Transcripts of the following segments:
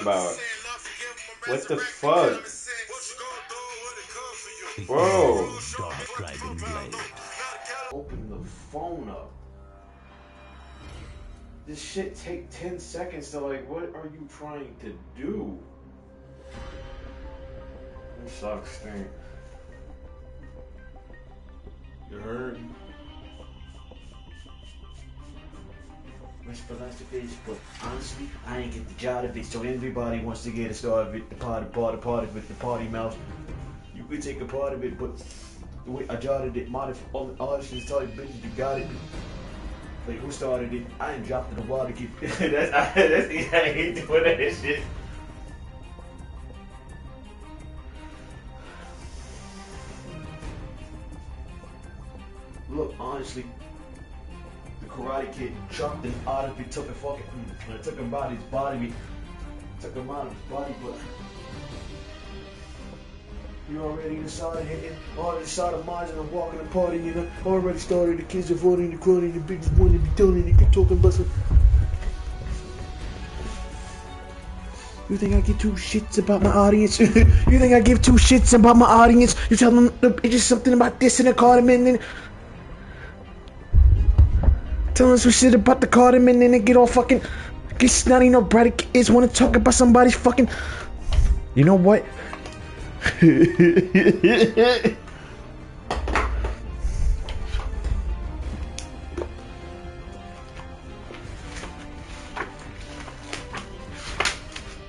about? What the fuck? Bro. Big dark dragon blade. Open the phone up. This shit take 10 seconds to like, what are you trying to do? This sucks, thing. You heard? Much philosophy, but honestly, I ain't get the job of it. So everybody wants to get a start of it. The part of it, the party mouse. You could take a part of it, but the way I jotted it, all the artists tell you, bitches, you got it. Like, who started it? I ain't dropped in the water. I hate doing that shit. Look, honestly, the Karate Kid jumped and out of it, took a fucking, took him out of his body, but you already decided hitting, already started minds and I'm walking the party, you know, already started, the kids avoiding the crowd, the biggest one to be done, and you keep talking about some. You think I give two shits about my audience? You think I give two shits about my audience? You tell them it's just something about this and the cardamom and tell them some shit about the cardamom and they get all fucking get snotty, no bratty kids wanna talk about somebody's fucking. You know what?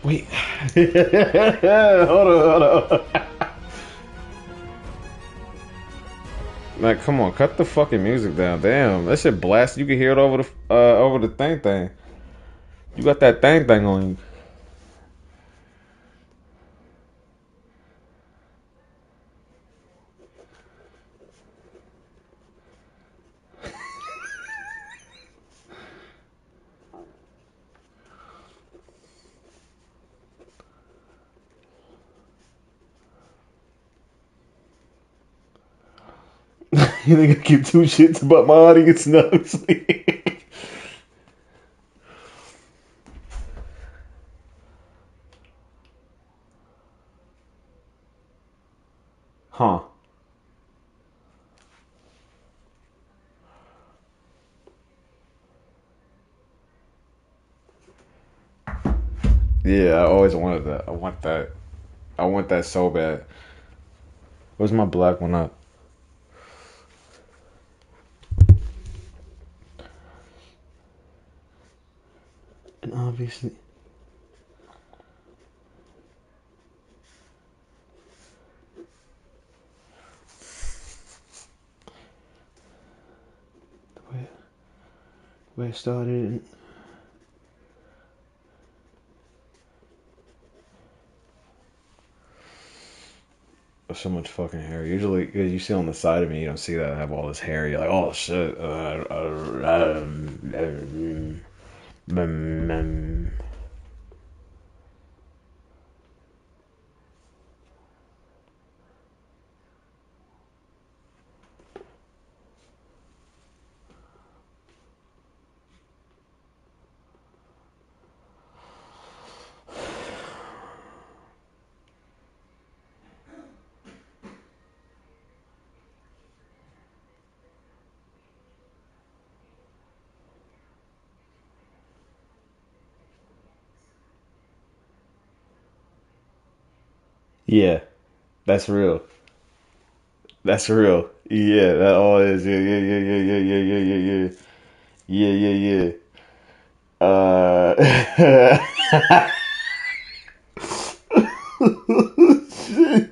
Wait. Hold on. Man, come on, cut the fucking music down. Damn, that shit blast. You can hear it over the thing. You got that thing on you. You think I give two shits about my audience? No, I'm Huh. Yeah, I always wanted that. I want that. I want that so bad. Where's my black one up? And obviously, where it started. So much fucking hair. Usually, you see on the side of me, you don't see that I have all this hair. You're like, oh shit. Yeah, that's real. That's real. Yeah, that all is. Yeah. Yeah. Shit.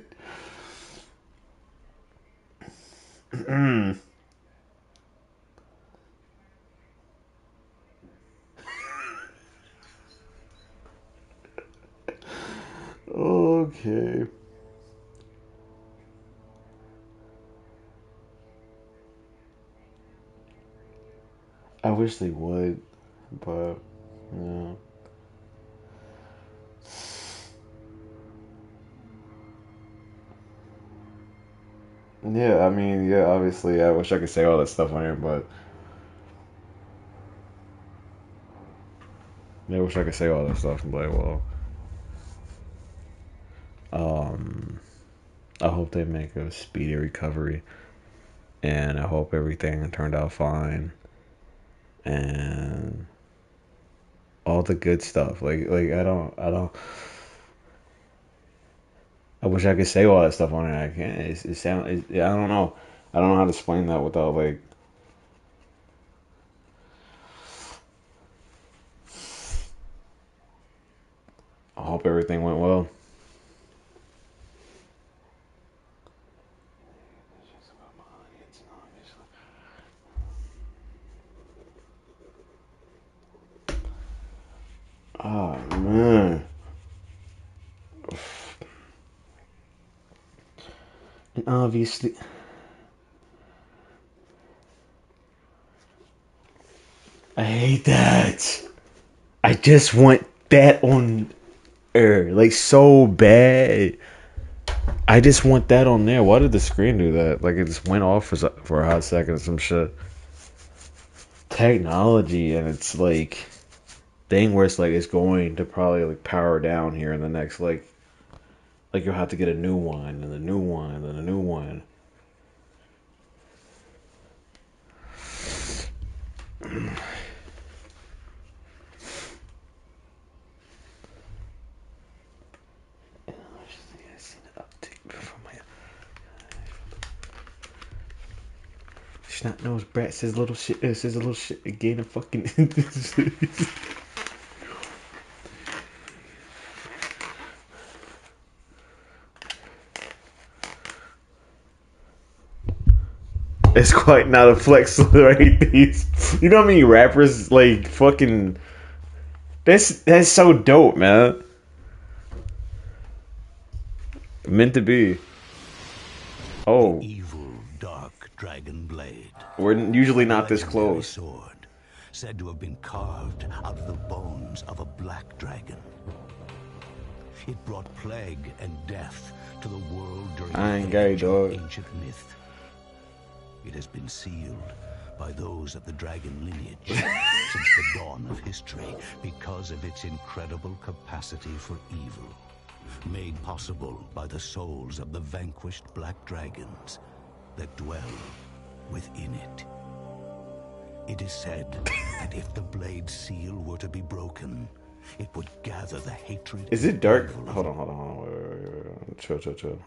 Okay. I wish they would, but yeah. Yeah, I mean, yeah, obviously, I wish I could say all that stuff on here, but yeah, I wish I could say all that stuff and be like, well, hope they make a speedy recovery, and I hope everything turned out fine, and all the good stuff. Like I wish I could say all that stuff on it. I can't. I don't know. I don't know how to explain that without like. I hope everything went well. Oh man. And obviously, I hate that. I just want that on air, like so bad. I just want that on there. Why did the screen do that? Like it just went off for a hot second or some shit. Technology, and it's like thing where it's like it's going to probably like power down here in the next like you'll have to get a new one and a new one and a new one. Snot nose brat says little shit. Says a little shit again. And fucking. It's quite not a flex, right? You know how many rappers like fucking. That's so dope, man. Meant to be. Oh. The evil, dark dragon blade. We're usually not this close. Sword, said to have been carved out of the bones of a black dragon. It brought plague and death to the world during I ain't gay, dog. Ancient myth. It has been sealed by those of the dragon lineage since the dawn of history because of its incredible capacity for evil, made possible by the souls of the vanquished black dragons that dwell within it. It is said that if the blade seal were to be broken, it would gather the hatred. Is it dark? Hold on. Wait. Chill.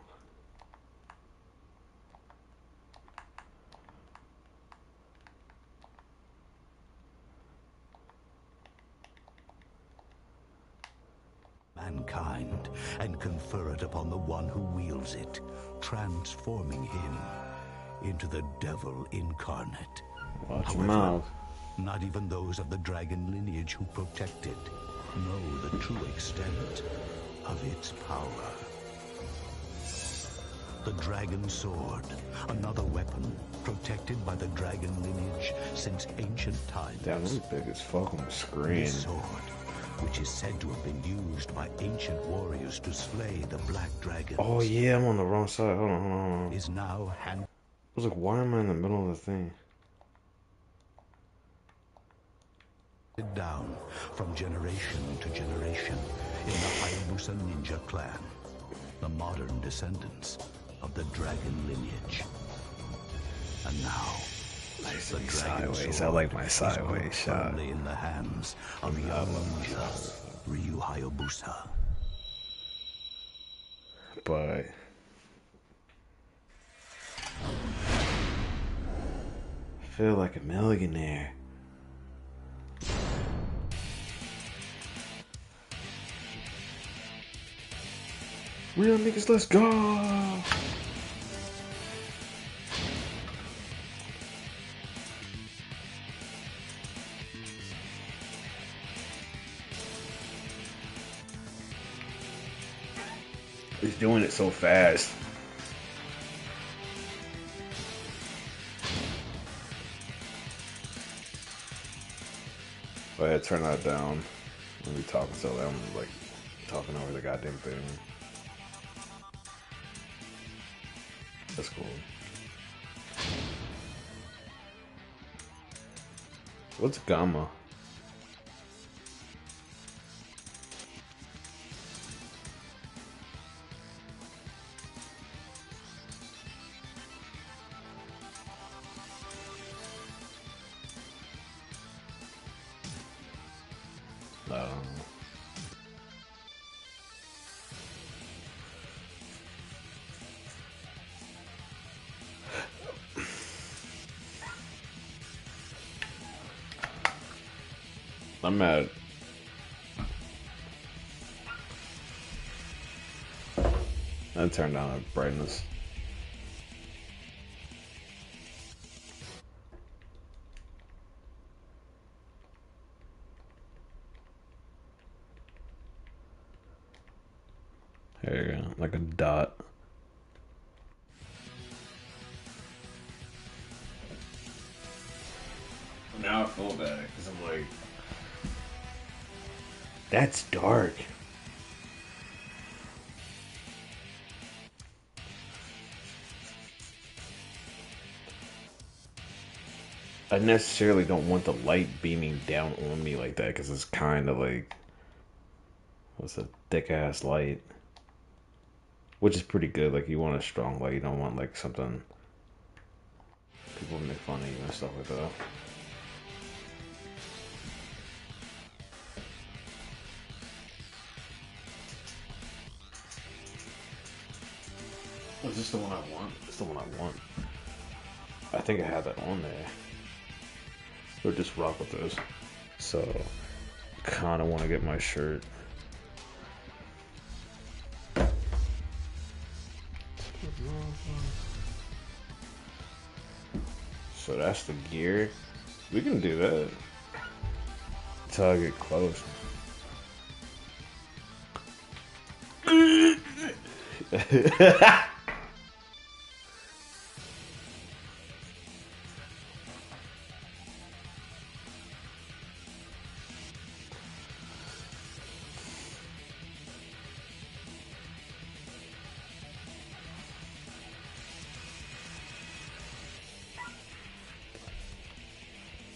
Mankind and confer it upon the one who wields it, transforming him into the devil incarnate. Watch your mouth. Not even those of the dragon lineage who protect it know the true extent of its power. The dragon sword, another weapon protected by the dragon lineage since ancient times. Damn, this is big as fuck on the screen. This sword, which is said to have been used by ancient warriors to slay the black dragons. Oh yeah, I'm on the wrong side. Hold on. Is now handed I was like, why am I in the middle of the thing? down from generation to generation in the Hayabusa ninja clan, the modern descendants of the dragon lineage. And now, the dragon Sideways. I sword like my is sideways shot. firmly in the hands of young ninja Ryu Hayabusa. But I feel like a millionaire. Real niggas, let's go! He's doing it so fast. Go ahead, turn that down. When we talking so loud, I'm like talking over the goddamn thing. That's cool. What's gamma? I'm mad. I turned down the brightness. There you go, like a dot. Now I feel bad because I'm like, that's dark. I necessarily don't want the light beaming down on me like that because it's kind of like, what's a thick ass light, which is pretty good. Like you want a strong light, you don't want like something people make fun of you and stuff like that. Is this the one I want? It's the one I want. I think I have that on there. Or just rock with this. So, kind of want to get my shirt. So that's the gear. We can do that. Until I get close.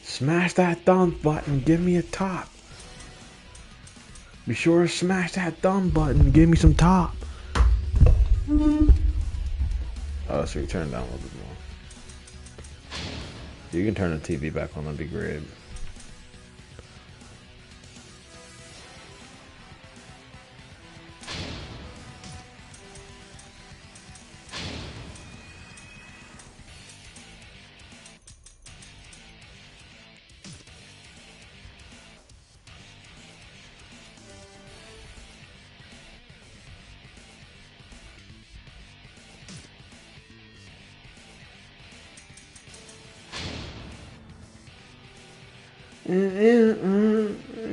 Smash that thumb button, give me a top. Be sure to smash that thumb button, give me some top. Oh, so you turn it down a little bit more. You can turn the TV back on, that'd be great.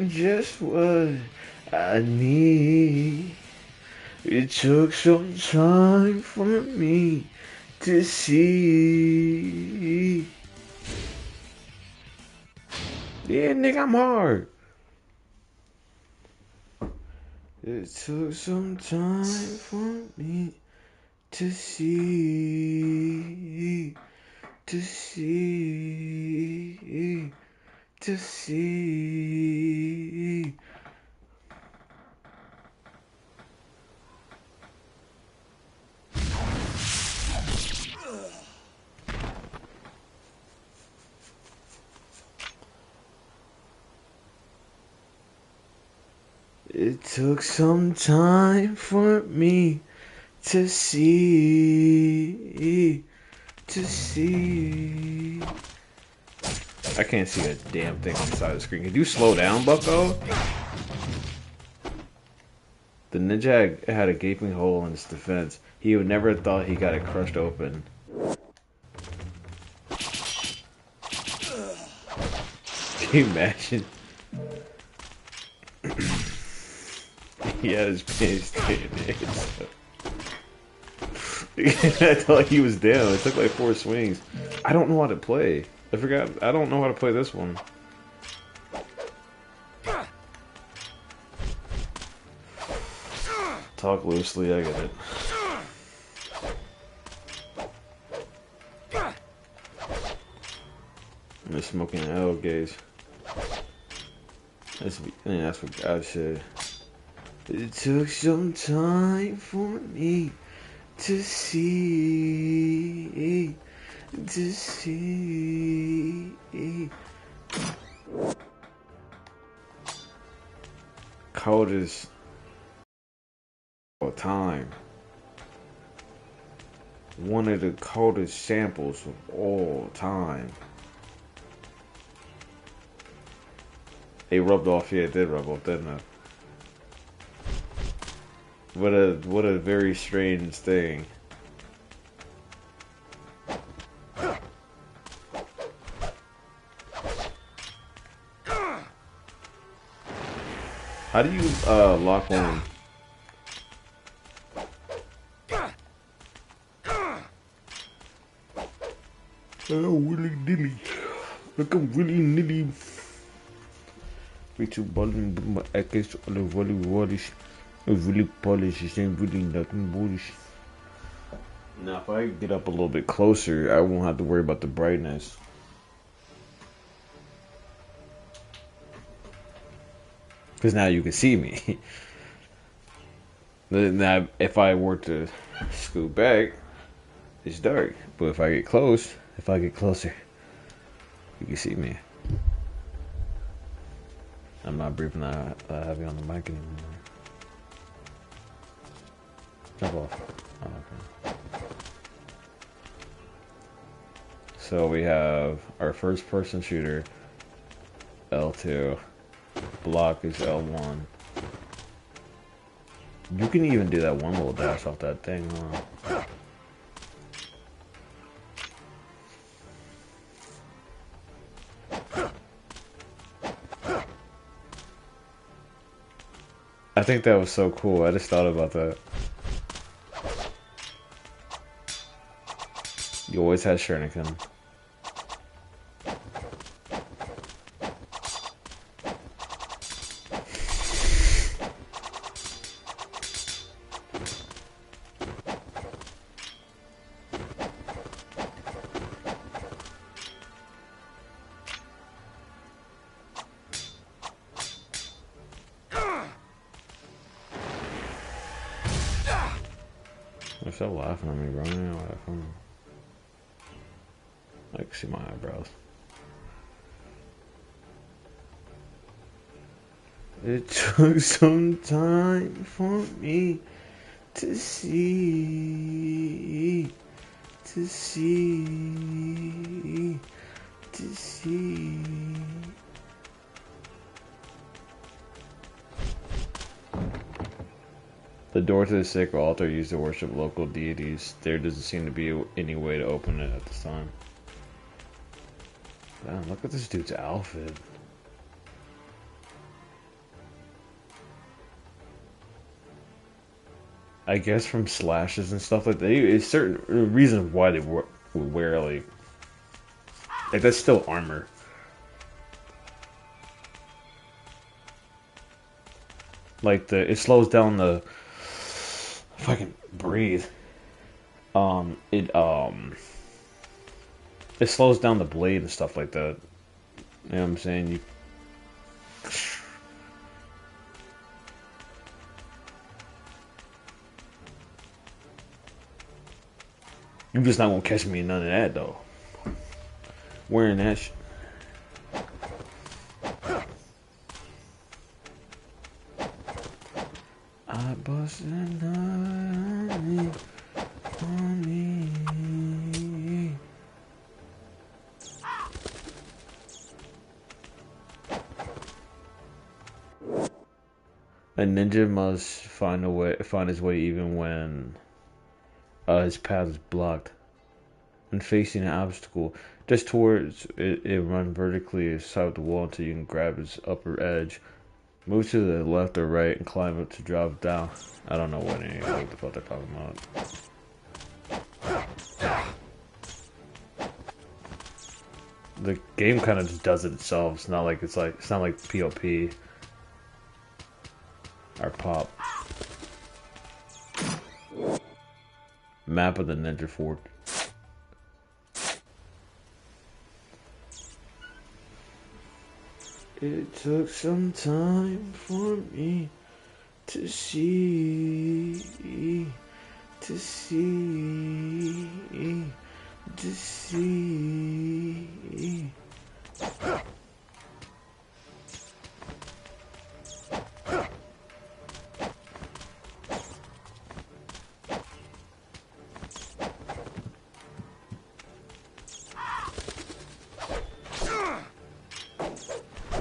Just what I need. It took some time for me to see. Yeah, nigga, I'm hard. It took some time for me to see. To see. To see. It took some time for me to see. To see. I can't see a damn thing on the side of the screen. Can you slow down, bucko? The ninja had a gaping hole in his defense. He would never have thought he got it crushed open. Can you imagine? He had his pants down there. I thought he was down. It took like 4 swings. I don't know how to play. I forgot. I don't know how to play this one. Talk loosely, I get it. I'm just smoking an L gaze. That's what God said. It took some time for me to see. To see. Coldest all time. One of the coldest samples of all time. It rubbed off. Yeah, it did rub off, didn't it? What a very strange thing. How do you lock one? Oh, willy nilly. Look, I'm willy nilly. Beetje ballen met mijn ekkers, alle volleyballs. Really polished, ain't really nothing bullish. Now, if I get up a little bit closer, I won't have to worry about the brightness. Because now you can see me. Now, if I were to scoot back, it's dark. But if I get closer, you can see me. I'm not breathing that heavy on the mic anymore. Jump off. Oh, okay. So we have our first person shooter, L2. Block is L1. You can even do that one little dash off that thing, huh? I think that was so cool. I just thought about that. You always had Shuriken. They're still laughing at me, bro. I ain't laughing. I can see my eyebrows. It took some time for me to see. The door to the sacred altar used to worship local deities. There doesn't seem to be any way to open it at this time. Damn, look at this dude's outfit. I guess from slashes and stuff like that. It's certain reasons why they would wear like that's still armor. Like it slows down the. If I can breathe, it slows down the blade and stuff like that. You know what I'm saying? You're just not gonna catch me in none of that though. Wearing that shit. I busted on me. A ninja must find his way even when his path is blocked. When facing an obstacle, just towards it run vertically aside the wall until you can grab its upper edge. Move to the left or right and climb up to drop down. I don't know what the fuck they're talking about. The game kind of just does it itself. It's not like it's not like POP or Pop. Map of the Ninja Fort. It took some time for me to see.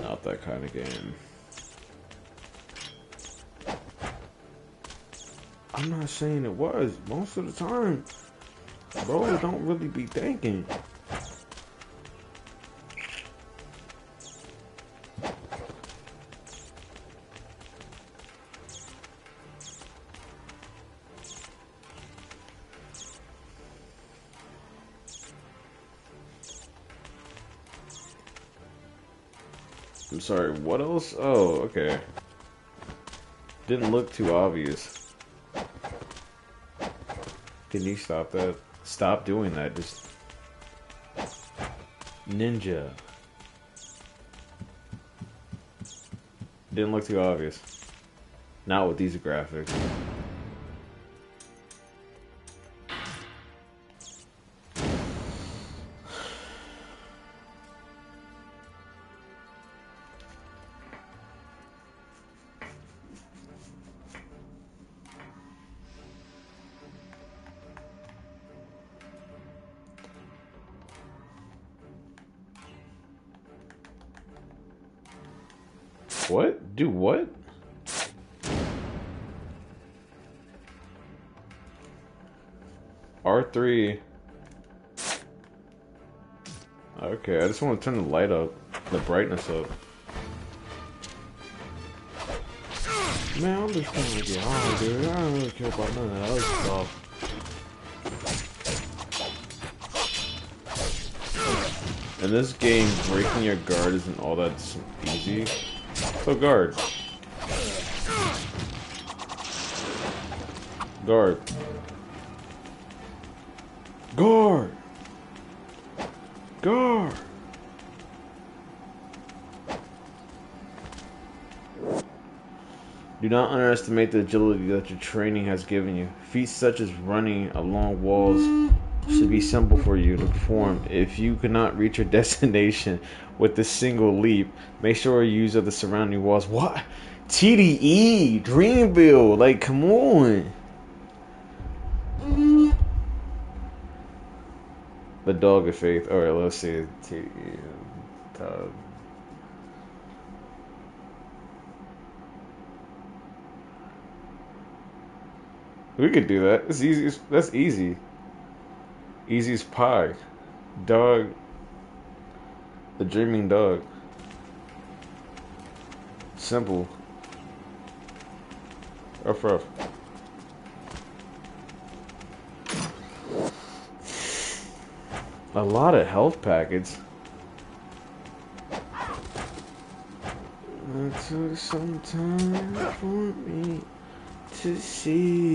Not that kind of game. I'm not saying it was. Most of the time, bro, don't really be thinking. I'm sorry, what else? Oh, okay. Didn't look too obvious. Can you stop that? Stop doing that. Just ninja. Didn't look too obvious. Not with these graphics. What? Do what? R3. Okay, I just want to turn the light up, the brightness up. Man, I'm just trying to get high, dude. I don't really care about none of that other stuff. In this game, breaking your guard isn't all that easy. So guard. Guard. Guard. Guard. Do not underestimate the agility that your training has given you. Feats such as running along walls should be simple for you to perform. If you cannot reach your destination with a single leap, make sure you use the surrounding walls. What? TDE, Dreamville, like come on. The dog of faith. Alright, let's see. TDE. We could do that. It's easy. That's easy. Easy as pie. Dog. The dreaming dog. Simple. Ruff ruff. A lot of health packets. It took some time for me to see.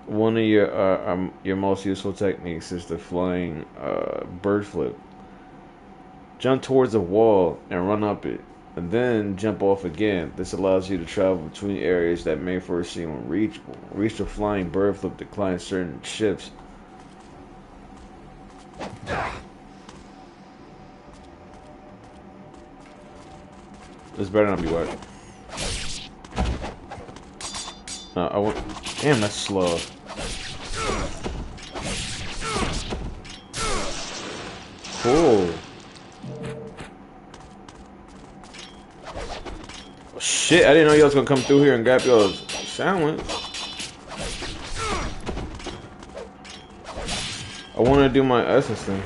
One of your most useful techniques is the flying bird flip. Jump towards a wall and run up it, and then jump off again. This allows you to travel between areas that may first seem unreachable. Reach the flying bird flip to climb certain ships. This better not be wet. I want. Damn, that's slow. Cool. Oh, shit, I didn't know y'all was gonna come through here and grab y'all's sandwich. I want to do my essence thing.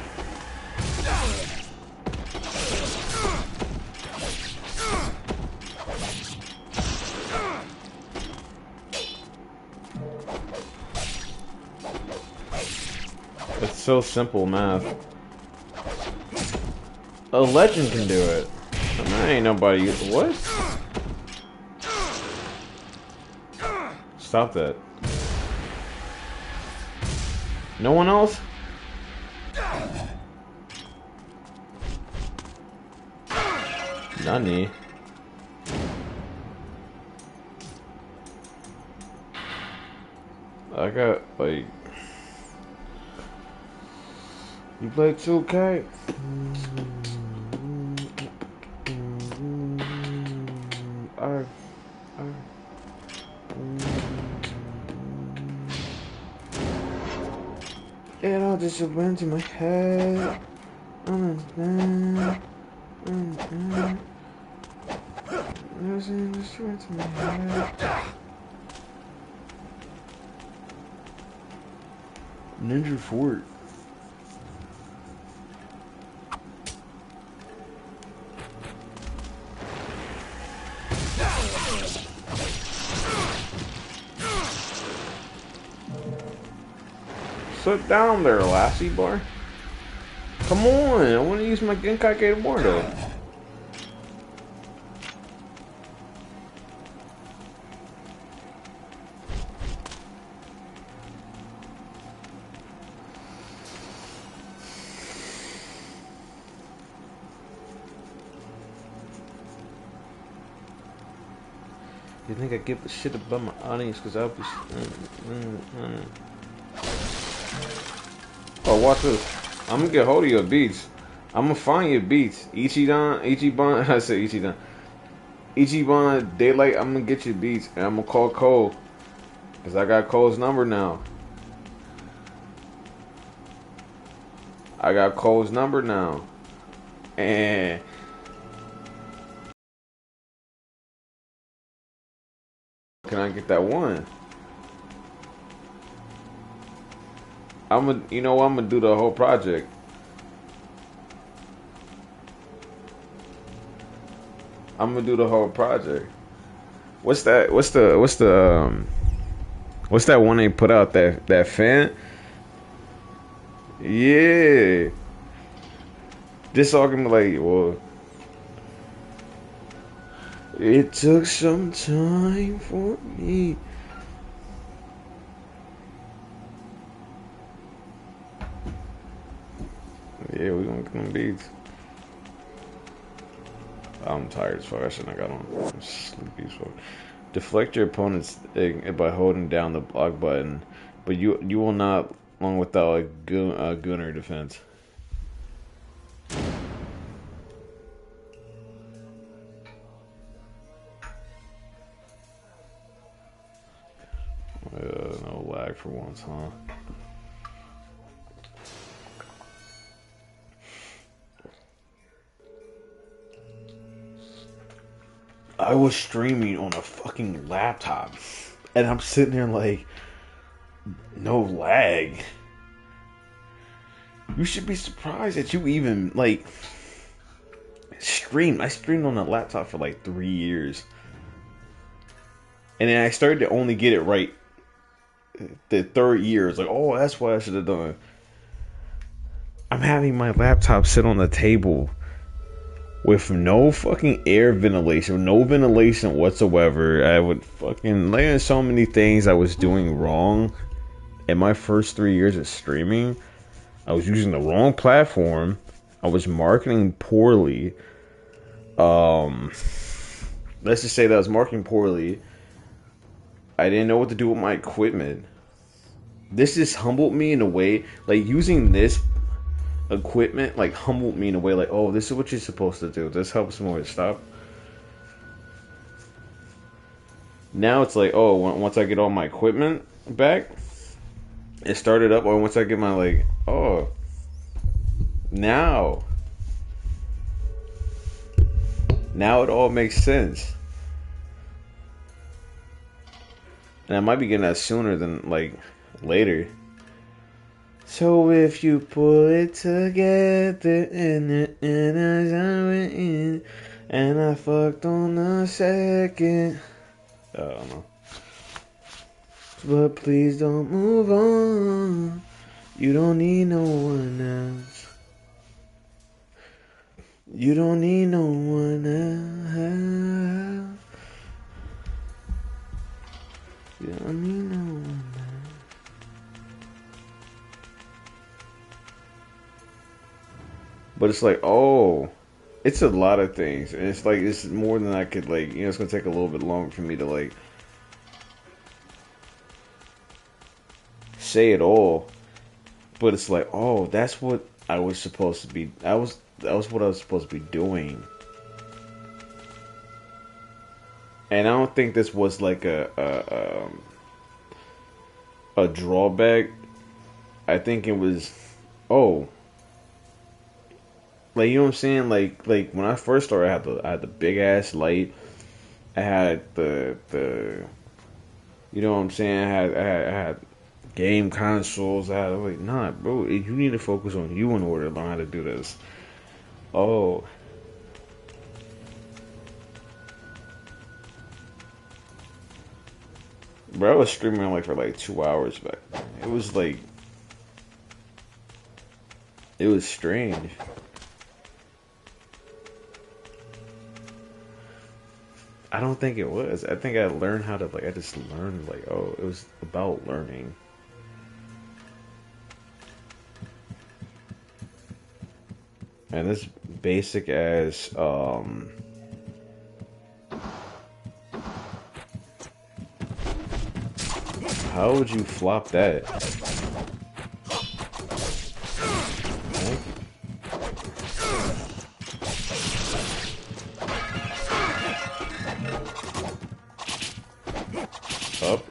It's so simple math. A legend can do it. I ain't nobody. What? Stop that. No one else? Nani? I got like. You play 2K? It all just went to my head. Everything just went to my head. Ninja Fort. Sit down there, lassie boy. Come on, I want to use my Genkai more though. You think I give a shit about my audience because I'll be... Oh, watch this. I'm gonna get hold of your beats. I'm gonna find your beats. Ichiban, I said Ichiban. Ichiban, Daylight, I'm gonna get your beats. And I'm gonna call Cole. Because I got Cole's number now. I got Cole's number now. And... can I get that one? You know, I'm gonna do the whole project. I'm gonna do the whole project. What's that? What's that one they put out? That fan? Yeah. This all gonna be like, well, it took some time for me. Yeah, we gonna get them beats. I'm tired as fuck. I shouldn't have got on. I'm sleepy as fuck. Deflect your opponent's egg by holding down the block button, but you will not long without a gunner defense. No lag for once, huh? I was streaming on a fucking laptop, and I'm sitting there like, no lag. You should be surprised that you even like streamed. I streamed on a laptop for like 3 years, and then I started to only get it right the third year. It's like, oh, that's what I should have done. I'm having my laptop sit on the table with no fucking air ventilation, no ventilation whatsoever. I would fucking learn so many things I was doing wrong in my first 3 years of streaming. I was using the wrong platform. I was marketing poorly. Let's just say that I was marketing poorly. I didn't know what to do with my equipment. This just humbled me in a way, like using this equipment like humbled me in a way like, oh, this is what you're supposed to do. This helps more. Stop. Now it's like, oh, once I get all my equipment back, it started up, or once I get my like, oh, now it all makes sense. And I might be getting that sooner than like later. So if you pull it together and I fucked on the second. I don't know. But please don't move on. You don't need no one else. You don't need no one else. You don't need no one else. But it's like, oh, it's a lot of things. And it's like, it's more than I could, like, you know, it's going to take a little bit longer for me to, like, say it all. But it's like, oh, that's what I was supposed to be. That was what I was supposed to be doing. And I don't think this was like a drawback. I think it was, oh, like, you know what I'm saying? Like when I first started, I had the big ass light. I had the you know what I'm saying? I had game consoles. I was like, nah, bro, you need to focus on you in order to learn how to do this. Oh. Bro, I was streaming like for like 2 hours back. It was like, it was strange. I don't think it was. I think I learned how to, like, I just learned, like, oh, it was about learning. And this basic as, how would you flop that? Up.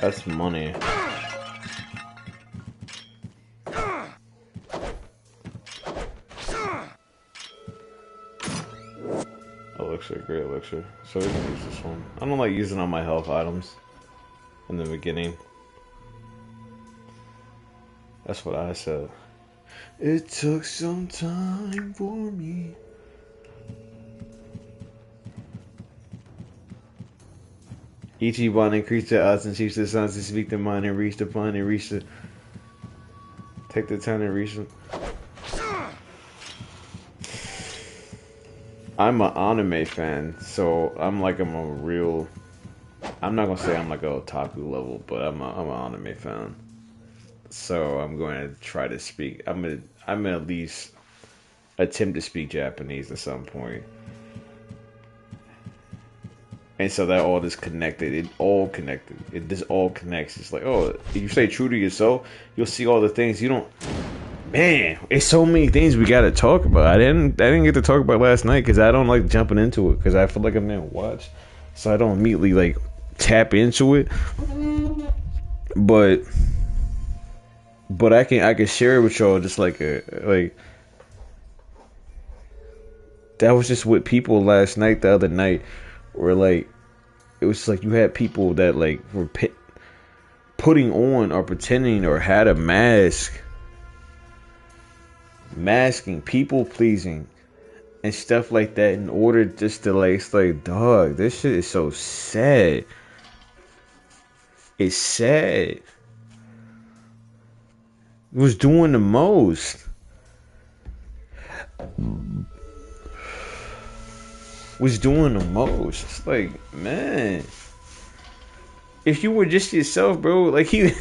That's money. Elixir, great elixir. So we can use this one. I don't like using all my health items in the beginning. That's what I said. It took some time for me. Ichiban increased the odds and teach the sons to speak the mind and reach the point and reach the... Take the time and reach the... I'm an anime fan, so I'm a real... I'm not gonna say I'm like a otaku level, but I'm an anime fan. So I'm going to try to speak... I'm gonna at least attempt to speak Japanese at some point. And so that all is connected. It all connected. This all connects. It's like, oh, if you stay true to yourself, you'll see all the things you don't. Man, it's so many things we gotta talk about. I didn't get to talk about last night because I don't like jumping into it because I feel like I'm gonna watch, so I don't immediately like tap into it. But I can share it with y'all just like that was just with people last night. The other night. Where like it was like you had people that like were putting on or pretending or had a masking, people pleasing and stuff like that in order just to like, it's like, dog, this shit is so sad. It's sad. It was doing the most. Was doing the most. It's like, man, if you were just yourself, bro, like he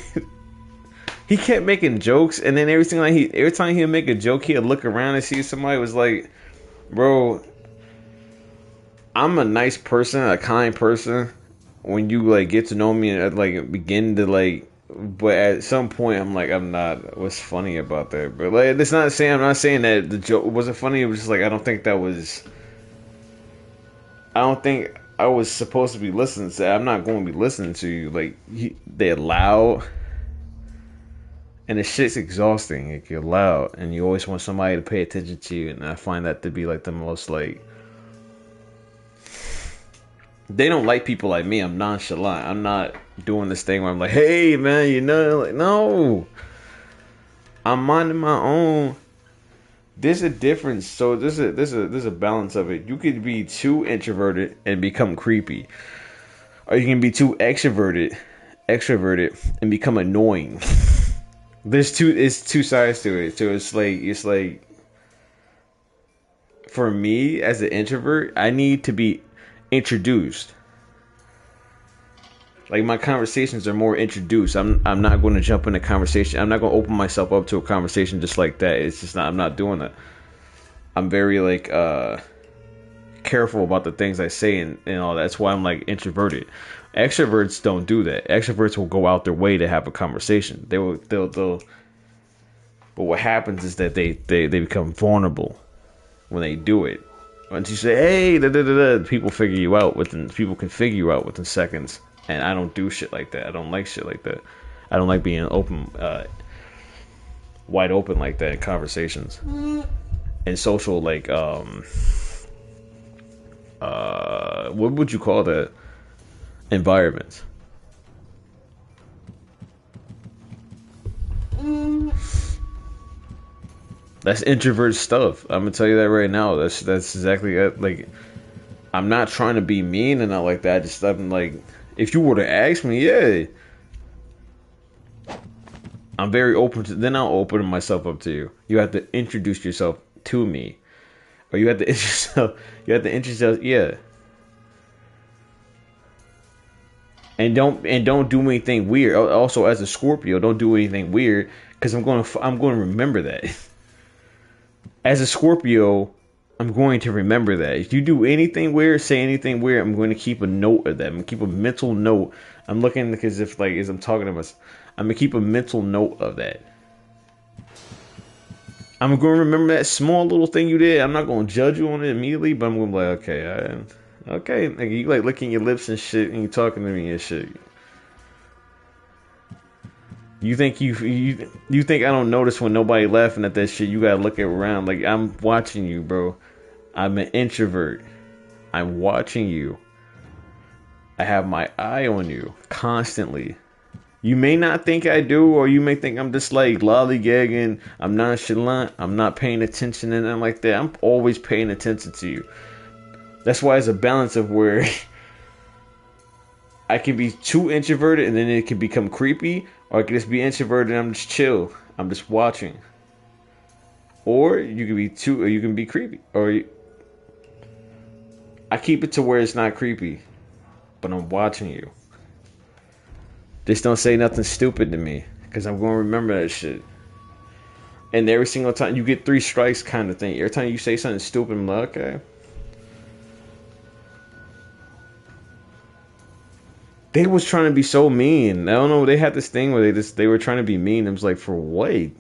kept making jokes, and then every time he'd make a joke, he'd look around and see somebody was like, bro, I'm a nice person, a kind person. When you like get to know me and like begin to like, but at some point I'm like, I'm not. What's funny about that, bro? Like, it's not saying I'm not saying that the joke wasn't funny. It was just like I don't think I was supposed to be listening to. I'm not going to be listening to you. Like, they're loud. And the shit's exhausting. Like, you're loud. And you always want somebody to pay attention to you. And I find that to be, like, the most, like... They don't like people like me. I'm nonchalant. I'm not doing this thing where I'm like, hey, man, you know? Like, no. I'm minding my own... There's a difference. So there's a balance of it. You could be too introverted and become creepy, or you can be too extroverted and become annoying. It's two sides to it. So it's like for me as an introvert, I need to be introduced. Like, my conversations are more introduced. I'm not going to jump in a conversation. I'm not going to open myself up to a conversation just like that. It's just not. I'm not doing that. I'm very like careful about the things I say and all that. That's why I'm like introverted. Extroverts don't do that. Extroverts will go out their way to have a conversation. They'll but what happens is that they become vulnerable when they do it. Once you say, hey, da da da da, people can figure you out within seconds. And I don't do shit like that. I don't like shit like that. I don't like being open, wide open like that in conversations. And social, like, what would you call that? Environments. That's introvert stuff. I'm gonna tell you that right now. That's exactly it. Like, I'm not trying to be mean and not like that. I'm like, if you were to ask me, yeah, I'm very open to. Then I'll open myself up to you. You have to introduce yourself to me, or you have to introduce yourself. Yeah. And don't do anything weird. Also, as a Scorpio, don't do anything weird because I'm going to remember that. As a Scorpio, I'm going to remember that. If you do anything weird, say anything weird, I'm going to keep a note of that. I'm going to keep a mental note. I'm looking because if like as I'm talking to myself, I'm going to keep a mental note of that. I'm going to remember that small little thing you did. I'm not going to judge you on it immediately, but I'm going to be like, okay, like you like licking your lips and shit, and you talking to me and shit. You think you think I don't notice when nobody laughing at that shit? You gotta look around. Like, I'm watching you, bro. I'm an introvert. I'm watching you. I have my eye on you constantly. You may not think I do, or you may think I'm just like lollygagging. I'm nonchalant. I'm not paying attention and nothing like that. I'm always paying attention to you. That's why it's a balance of where I can be too introverted and then it can become creepy, or I can just be introverted and I'm just chill. I'm just watching. Or you can be creepy. I keep it to where it's not creepy, but I'm watching you. Just don't say nothing stupid to me, because I'm going to remember that shit. And every single time you get 3 strikes kind of thing. Every time you say something stupid, I'm like, okay. They was trying to be so mean. I don't know. They had this thing where they were trying to be mean. I was like, for what?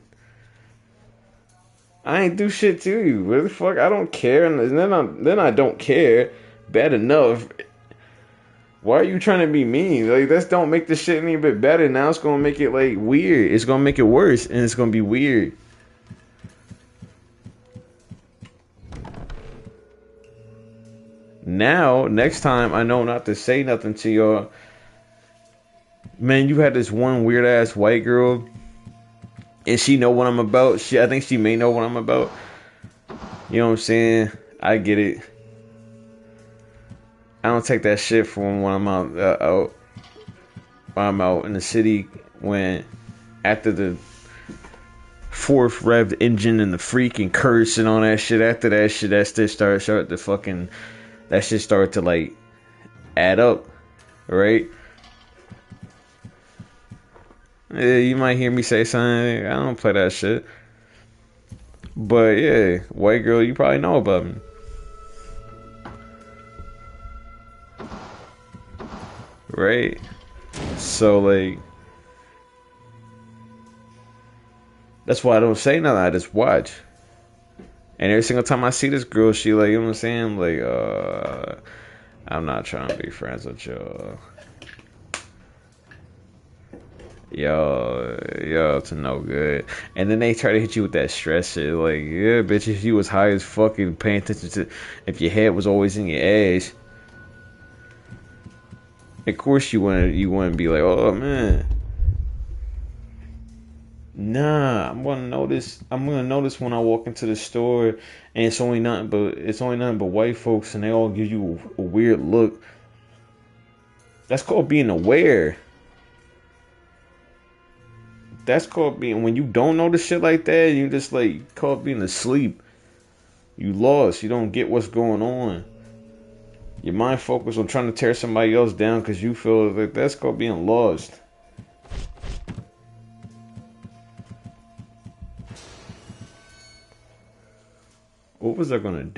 I ain't do shit to you. What the fuck? I don't care. And then I don't care. Bad enough. Why are you trying to be mean? Like, that don't make the shit any bit better. Now it's gonna make it like weird. It's gonna make it worse, and it's gonna be weird. Now, next time, I know not to say nothing to y'all. Man, you had this one weird ass white girl, and she know what I'm about. I think she may know what I'm about. You know what I'm saying? I get it. I don't take that shit from when I'm out in the city, when after the 4th revved engine and the freaking curse and all that shit. After that shit, that shit started to like add up, right? Yeah, you might hear me say something. I don't play that shit. But yeah, white girl, you probably know about me. Right? So like, that's why I don't say nothing. I just watch. And every single time I see this girl, she like, you know what I'm saying? Like, I'm not trying to be friends with y'all. Yo, to no good. And then they try to hit you with that stress shit. Like, yeah, bitch, if you was high as fucking paying attention to, if your head was always in your ass, of course you wouldn't be like, oh man. Nah, I'm gonna notice when I walk into the store and it's only nothing but white folks and they all give you a weird look. That's called being aware. That's called being, when you don't notice shit like that, you just like called being asleep. You lost. You don't get what's going on. Your mind focused on trying to tear somebody else down because you feel like that's called being lost. What was I gonna do?